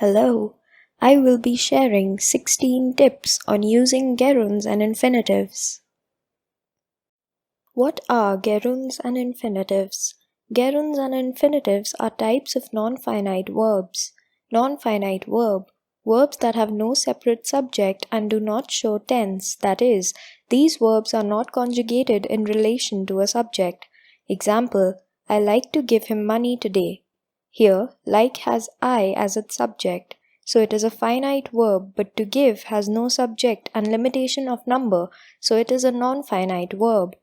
Hello, I will be sharing 16 tips on using gerunds and infinitives. What are gerunds and infinitives? Gerunds and infinitives are types of non-finite verbs. Non-finite verb, verbs that have no separate subject and do not show tense, that is, these verbs are not conjugated in relation to a subject. Example, I like to give him money today. Here, like has I as its subject, so it is a finite verb, but to give has no subject and limitation of number, so it is a non-finite verb.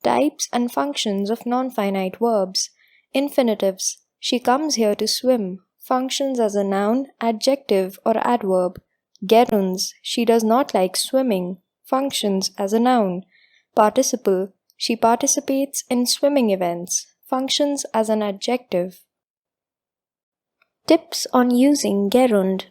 Types and functions of non-finite verbs. Infinitives. She comes here to swim. Functions as a noun, adjective, or adverb. Gerunds. She does not like swimming. Functions as a noun. Participle. She participates in swimming events. Functions as an adjective. Tips on using gerund.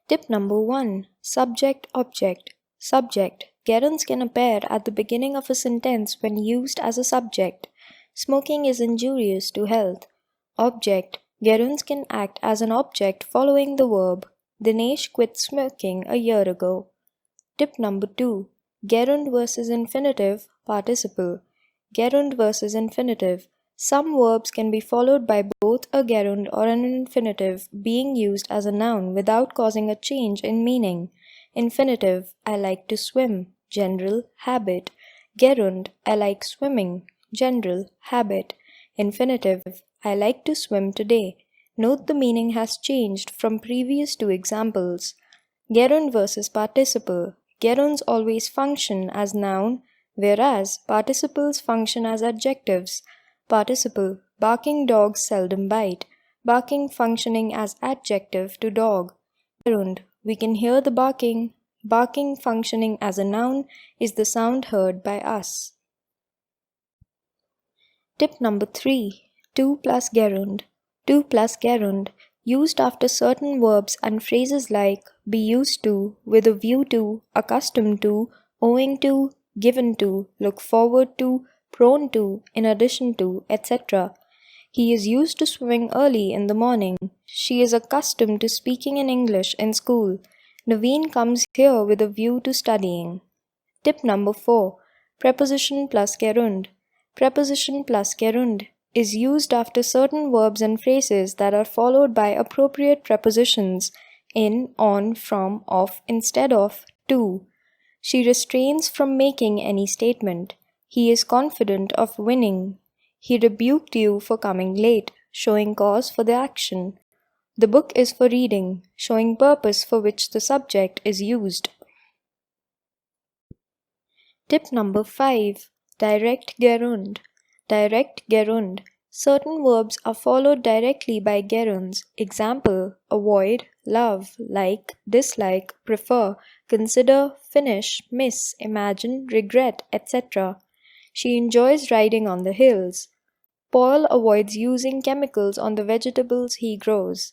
Tip number 1. Subject-object. Subject. Gerunds can appear at the beginning of a sentence when used as a subject. Smoking is injurious to health. Object. Gerunds can act as an object following the verb. Dinesh quit smoking a year ago. Tip number 2. Gerund versus infinitive, participle. Gerund versus infinitive. Some verbs can be followed by both a gerund or an infinitive being used as a noun without causing a change in meaning. Infinitive, I like to swim, general, habit. Gerund, I like swimming, general, habit. Infinitive, I like to swim today. Note the meaning has changed from previous two examples. Gerund versus participle. Gerunds always function as noun, whereas participles function as adjectives. Participle. Barking dogs seldom bite. Barking functioning as adjective to dog. Gerund. We can hear the barking. Barking functioning as a noun is the sound heard by us. Tip number 3. 2 plus gerund. 2 plus gerund. Used after certain verbs and phrases like be used to, with a view to, accustomed to, owing to, given to, look forward to, prone to, in addition to, etc. He is used to swimming early in the morning. She is accustomed to speaking in English in school. Naveen comes here with a view to studying. Tip number 4. Preposition plus gerund. Preposition plus gerund is used after certain verbs and phrases that are followed by appropriate prepositions in, on, from, of, instead of, to. She restrains from making any statement. He is confident of winning. He rebuked you for coming late, showing cause for the action. The book is for reading, showing purpose for which the subject is used. Tip number 5. Direct gerund. Direct gerund. Certain verbs are followed directly by gerunds. Example, avoid, love, like, dislike, prefer, consider, finish, miss, imagine, regret, etc. She enjoys riding on the hills. Paul avoids using chemicals on the vegetables he grows.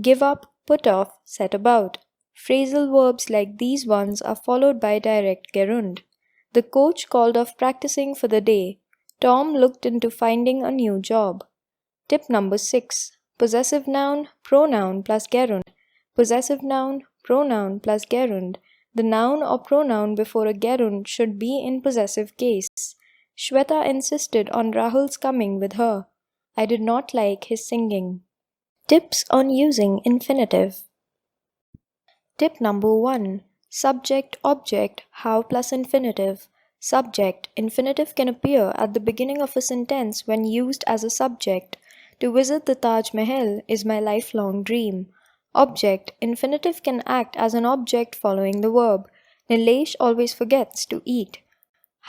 Give up, put off, set about. Phrasal verbs like these ones are followed by direct gerund. The coach called off practicing for the day. Tom looked into finding a new job. Tip number 6. Possessive noun, pronoun plus gerund. Possessive noun, pronoun plus gerund. The noun or pronoun before a gerund should be in possessive case. Shweta insisted on Rahul's coming with her. I did not like his singing. Tips on using infinitive. Tip number 1. Subject, object, how plus infinitive. Subject. Infinitive can appear at the beginning of a sentence when used as a subject. To visit the Taj Mahal is my lifelong dream. Object. Infinitive can act as an object following the verb. Nilesh always forgets to eat.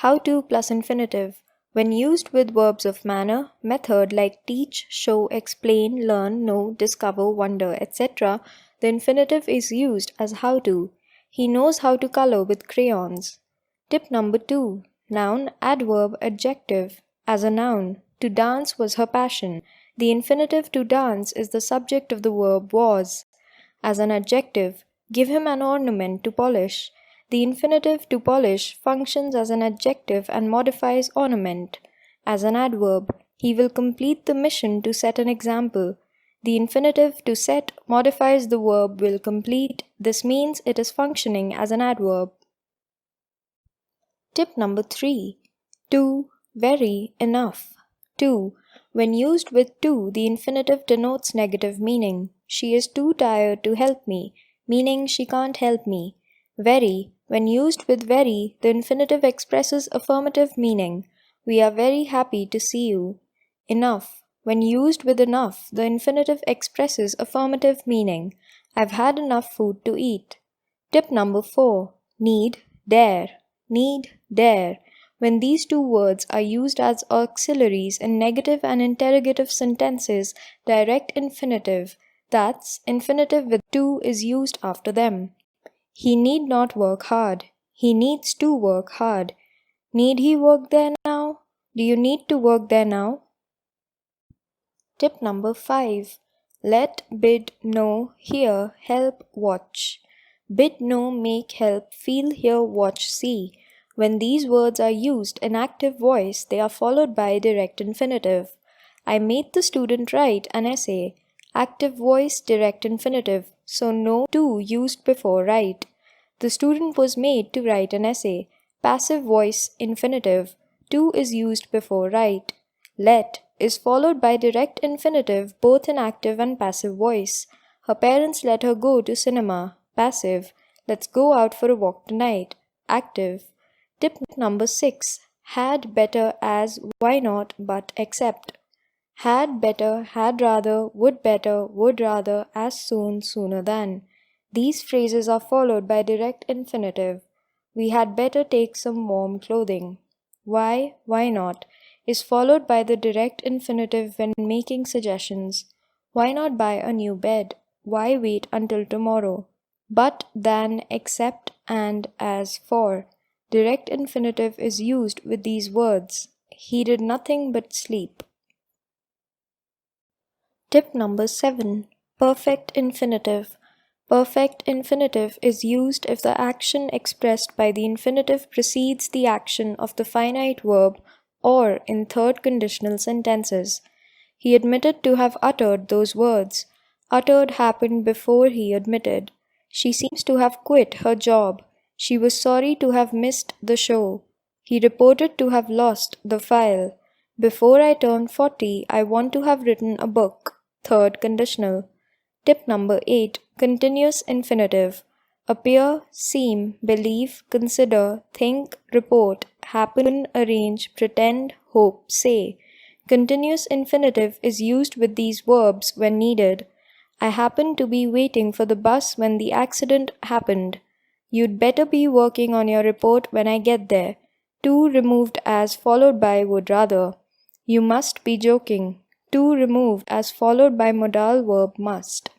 How to plus infinitive. When used with verbs of manner, method like teach, show, explain, learn, know, discover, wonder, etc., the infinitive is used as how to. He knows how to color with crayons. Tip number 2. Noun, adverb, adjective. As a noun, to dance was her passion. The infinitive to dance is the subject of the verb was. As an adjective, give him an ornament to polish. The infinitive to polish functions as an adjective and modifies ornament. As an adverb, he will complete the mission to set an example. The infinitive to set modifies the verb will complete. This means it is functioning as an adverb. Tip number 3. Too, very, enough. Too. When used with too, the infinitive denotes negative meaning. She is too tired to help me, meaning she can't help me. Very. When used with very, the infinitive expresses affirmative meaning. We are very happy to see you. Enough. When used with enough, the infinitive expresses affirmative meaning. I've had enough food to eat. Tip number 4. Need, dare. Need, dare. When these two words are used as auxiliaries in negative and interrogative sentences, direct infinitive, that's infinitive with to, is used after them. He need not work hard. He needs to work hard. Need he work there now? Do you need to work there now? Tip number 5. Let, bid, know, hear, help, watch. Bid, know, make, help, feel, hear, watch, see. When these words are used in active voice, they are followed by direct infinitive. I made the student write an essay. Active voice, direct infinitive, so no to used before write. The student was made to write an essay. Passive voice, infinitive, to is used before write. Let is followed by direct infinitive both in active and passive voice. Her parents let her go to cinema. Passive. Let's go out for a walk tonight. Active. Tip number 6. Had, better, as, why not, but, except. Had, better, had rather, would better, would rather, as soon, sooner than. These phrases are followed by direct infinitive. We had better take some warm clothing. Why not, is followed by the direct infinitive when making suggestions. Why not buy a new bed? Why wait until tomorrow? But, than, except, and, as, for. Direct infinitive is used with these words. He did nothing but sleep. Tip number 7. Perfect infinitive. Perfect infinitive is used if the action expressed by the infinitive precedes the action of the finite verb or in third conditional sentences. He admitted to have uttered those words. Uttered happened before he admitted. She seems to have quit her job. She was sorry to have missed the show. He reported to have lost the file. Before I turn 40, I want to have written a book. Third conditional. Tip number 8. Continuous infinitive. Appear, seem, believe, consider, think, report, happen, arrange, pretend, hope, say. Continuous infinitive is used with these verbs when needed. I happened to be waiting for the bus when the accident happened. You'd better be working on your report when I get there. To removed as followed by would rather. You must be joking. To removed as followed by modal verb must.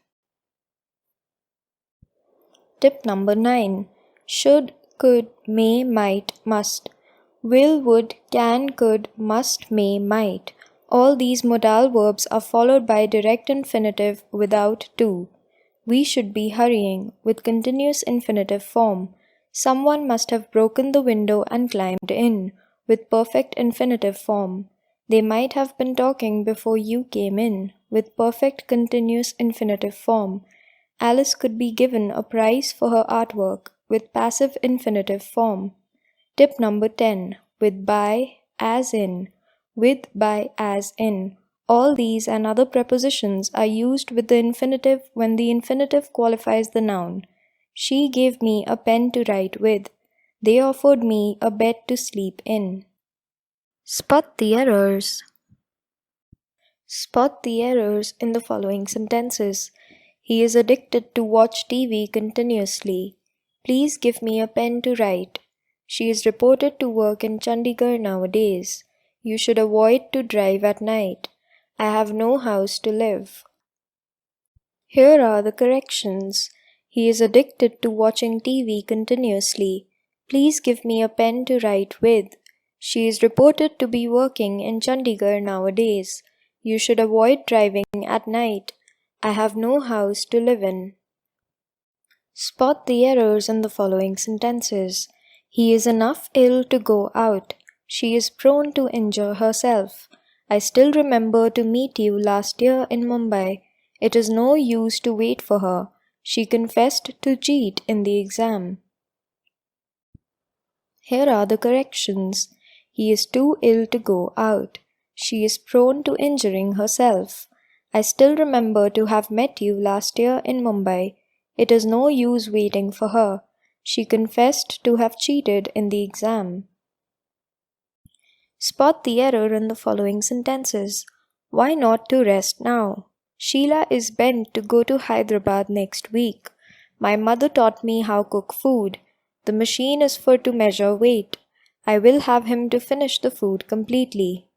Tip number 9. Should, could, may, might, must. Will, would, can, could, must, may, might. All these modal verbs are followed by direct infinitive without to. We should be hurrying with continuous infinitive form. Someone must have broken the window and climbed in with perfect infinitive form. They might have been talking before you came in with perfect continuous infinitive form. Alice could be given a prize for her artwork with passive infinitive form. Tip number 10. With by, as in. With, by, as in. All these and other prepositions are used with the infinitive when the infinitive qualifies the noun. She gave me a pen to write with. They offered me a bed to sleep in. Spot the errors. Spot the errors in the following sentences. He is addicted to watch TV continuously. Please give me a pen to write. She is reported to work in Chandigarh nowadays. You should avoid to drive at night. I have no house to live. Here are the corrections. He is addicted to watching TV continuously. Please give me a pen to write with. She is reported to be working in Chandigarh nowadays. You should avoid driving at night. I have no house to live in. Spot the errors in the following sentences. He is enough ill to go out. She is prone to injure herself. I still remember to meet you last year in Mumbai. It is no use to wait for her. She confessed to cheat in the exam. Here are the corrections. He is too ill to go out. She is prone to injuring herself. I still remember to have met you last year in Mumbai. It is no use waiting for her. She confessed to have cheated in the exam. Spot the error in the following sentences. Why not to rest now? Sheila is bent to go to Hyderabad next week. My mother taught me how cook food. The machine is for to measure weight. I will have him to finish the food completely.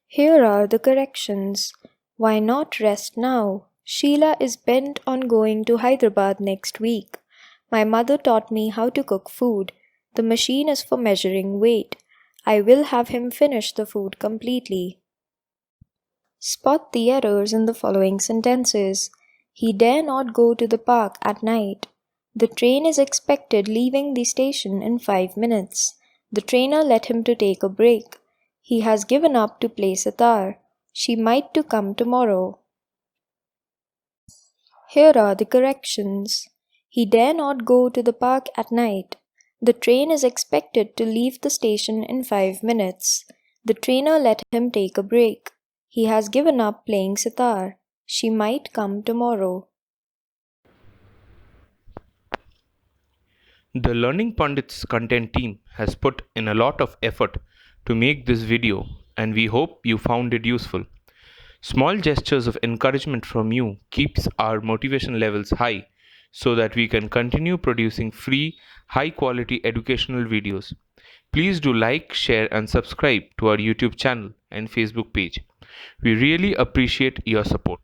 Here are the corrections. Why not rest now? Sheila is bent on going to Hyderabad next week. My mother taught me how to cook food. The machine is for measuring weight. I will have him finish the food completely. Spot the errors in the following sentences. He dare not go to the park at night. The train is expected leaving the station in 5 minutes. The trainer let him to take a break. He has given up to play sitar. She might to come tomorrow. Here are the corrections. He dare not go to the park at night. The train is expected to leave the station in 5 minutes. The trainer let him take a break. He has given up playing sitar. She might come tomorrow. The Learning Pundits content team has put in a lot of effort to make this video, and we hope you found it useful. Small gestures of encouragement from you keeps our motivation levels high so that we can continue producing free, high quality educational videos. Please do like, share and subscribe to our YouTube channel and Facebook page. We really appreciate your support.